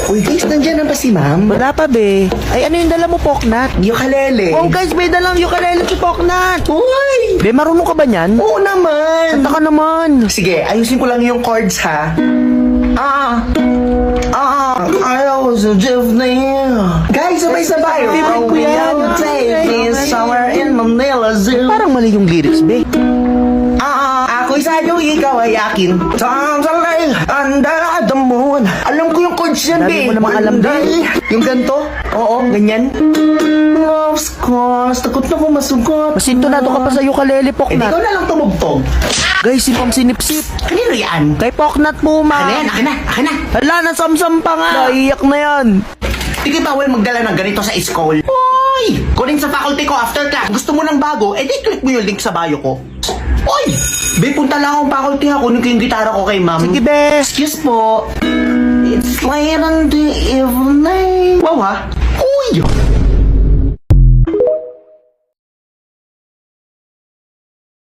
Uy guys, nandyan na ba si ma'am? Wala pa, be. Ay, ano yung dala mo, Poknat? Ukulele. Oh, guys, may dalang ukulele si Poknat. Uy! Be, marunong ka ba niyan? Oo naman. Kanta ka naman. Sige, ayusin ko lang yung chords ha. Ayaw sa Tiffany. Guys, sabay-sabay. Favorite ko yan. Take me somewhere in Manila Zoo. Parang mali yung lyrics, be. Ako'y sa'yo, ikaw ay akin. Times are like under the moon. Alam ko yung chords yan, Dami be. mo namang alam, be. Yung ganito? Oo, ganyan. Love's cause, takot na ko masugot. Masintonado ka pa sa ukulele, Eh, di ko Poknat. na lang tumugtog. Guys, si Pam sinipsip. Kanino yan? Kay Poknat po, Ano yan? ma. Akin na. Hala, nasamsam pa nga. Naiyak na yan. Di kayo bawal magdala ng ganito sa school. Uy! Kunin sa faculty ko after class. Gusto mo ng bago? Eh di click mo yung link sa bio ko. Uy! Be, punta lang akong faculty ha. Kunin ko yung gitara ko kay ma'am. Sige, be. Excuse po. It's late in the evening. Wow ha? Uy!